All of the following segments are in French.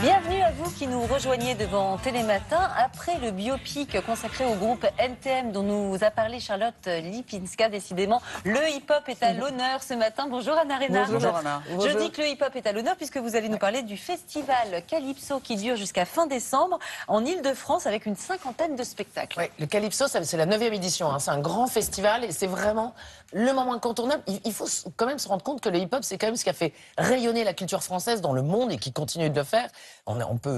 Bienvenue à vous qui nous rejoignez devant Télématin. Après le biopic consacré au groupe NTM dont nous a parlé Charlotte Lipinska, décidément, le hip-hop est à l'honneur ce matin. Bonjour Anna Rena. Bonjour Anna. Je dis que le hip-hop est à l'honneur puisque vous allez nous parler du festival Calypso qui dure jusqu'à fin décembre en Ile-de-France avec une 50aine de spectacles. Oui, le Calypso, c'est la 9e édition. Hein. C'est un grand festival et c'est vraiment le moment incontournable. Il faut quand même se rendre compte que le hip-hop, c'est quand même ce qui a fait rayonner la culture française dans le monde et qui continue de le faire.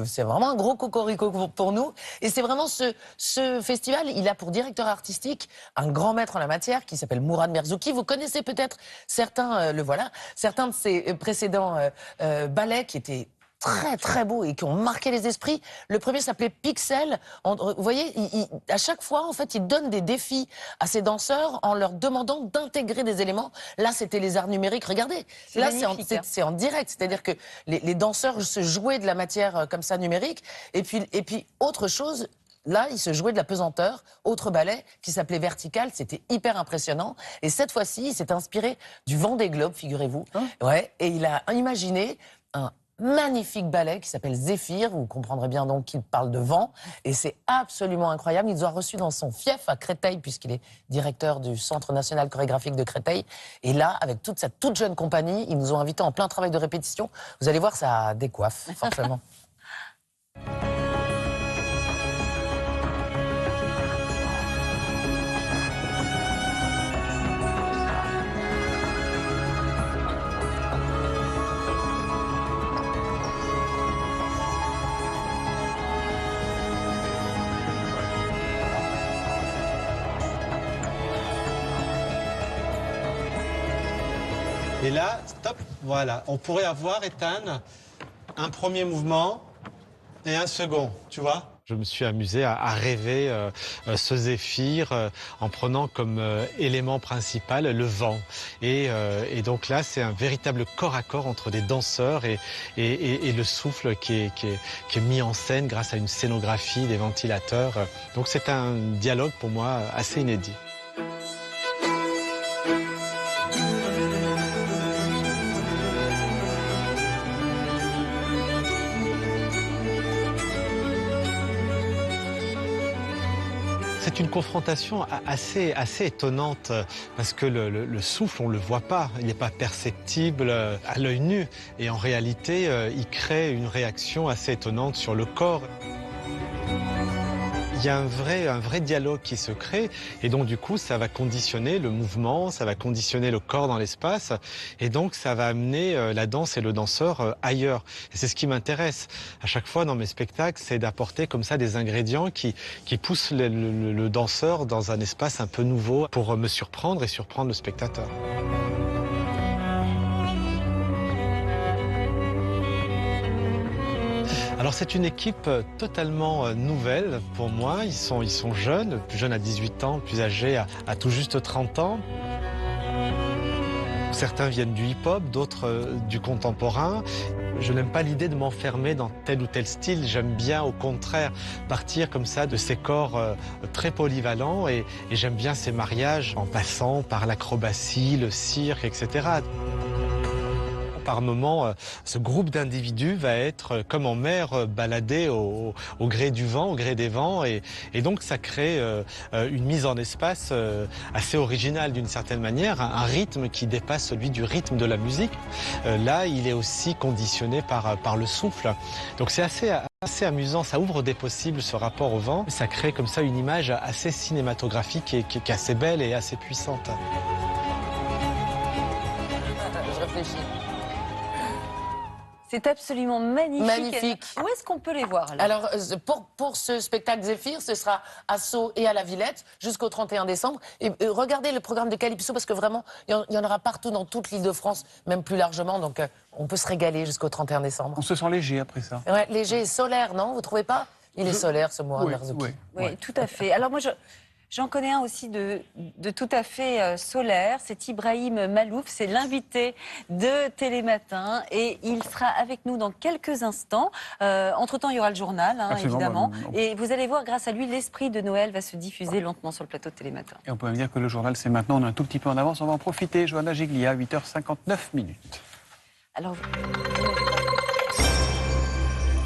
C'est vraiment un gros cocorico pour nous. Et c'est vraiment ce festival, il a pour directeur artistique un grand maître en la matière qui s'appelle Mourad Merzouki. Vous connaissez peut-être certains de ses précédents ballets qui étaient très très beaux et qui ont marqué les esprits. Le premier s'appelait Pixel. Vous voyez, à chaque fois, en fait, il donne des défis à ses danseurs en leur demandant d'intégrer des éléments. Là, c'était les arts numériques. Regardez, là, c'est en direct. C'est-à-dire que les danseurs se jouaient de la matière comme ça numérique. Et puis autre chose. Là, il se jouait de la pesanteur, autre ballet qui s'appelait Vertical, c'était hyper impressionnant. Et cette fois-ci, il s'est inspiré du Vendée Globe, figurez-vous. Ouais, et il a imaginé un magnifique ballet qui s'appelle Zéphyr. Vous comprendrez bien donc qu'il parle de vent. Et c'est absolument incroyable. Il nous a reçus dans son fief à Créteil, puisqu'il est directeur du Centre national chorégraphique de Créteil. Et là, avec toute cette toute jeune compagnie, ils nous ont invités en plein travail de répétition. Vous allez voir, ça décoiffe, forcément. Et là, stop, voilà. On pourrait avoir, Ethan, un premier mouvement et un second, tu vois ? Je me suis amusé à rêver ce zéphyr en prenant comme élément principal le vent. Et donc là, c'est un véritable corps à corps entre des danseurs et le souffle qui est mis en scène grâce à une scénographie, des ventilateurs. Donc c'est un dialogue pour moi assez inédit. C'est une confrontation assez étonnante parce que le souffle, on ne le voit pas, il n'est pas perceptible à l'œil nu. Et en réalité, il crée une réaction assez étonnante sur le corps. Il y a un vrai dialogue qui se crée et donc du coup ça va conditionner le mouvement, ça va conditionner le corps dans l'espace et donc ça va amener la danse et le danseur ailleurs. Et c'est ce qui m'intéresse à chaque fois dans mes spectacles, c'est d'apporter comme ça des ingrédients qui poussent le danseur dans un espace un peu nouveau pour me surprendre et surprendre le spectateur. Alors c'est une équipe totalement nouvelle pour moi, ils sont jeunes, le plus jeune à 18 ans, le plus âgé à tout juste 30 ans. Certains viennent du hip-hop, d'autres du contemporain. Je n'aime pas l'idée de m'enfermer dans tel ou tel style, j'aime bien au contraire partir comme ça de ces corps très polyvalents et j'aime bien ces mariages en passant par l'acrobatie, le cirque, etc. Par moment, ce groupe d'individus va être comme en mer baladé au gré du vent, au gré des vents et donc ça crée une mise en espace assez originale d'une certaine manière, un rythme qui dépasse celui du rythme de la musique. Là, il est aussi conditionné par le souffle. Donc c'est assez amusant, ça ouvre des possibles ce rapport au vent. Ça crée comme ça une image assez cinématographique qui est assez belle et assez puissante. Je réfléchis. C'est absolument magnifique. Magnifique. Où est-ce qu'on peut les voir alors pour ce spectacle Zéphyr, ce sera à Sceaux et à la Villette jusqu'au 31 décembre. Et regardez le programme de Calypso parce que vraiment, il y en aura partout dans toute l'Île-de-France, même plus largement. Donc on peut se régaler jusqu'au 31 décembre. On se sent léger après ça. Ouais, léger et solaire, non? Vous trouvez pas? Il est solaire ce Mourad Merzouki. Oui, tout à fait. Alors moi, j'en connais un aussi de tout à fait solaire. C'est Ibrahim Malouf, c'est l'invité de Télématin et il sera avec nous dans quelques instants. Entre-temps, il y aura le journal, évidemment. Et vous allez voir, grâce à lui, l'esprit de Noël va se diffuser lentement sur le plateau de Télématin. Et on peut même dire que le journal, c'est maintenant, on est un tout petit peu en avance, on va en profiter. Johanna Giglia, 8h59. Alors,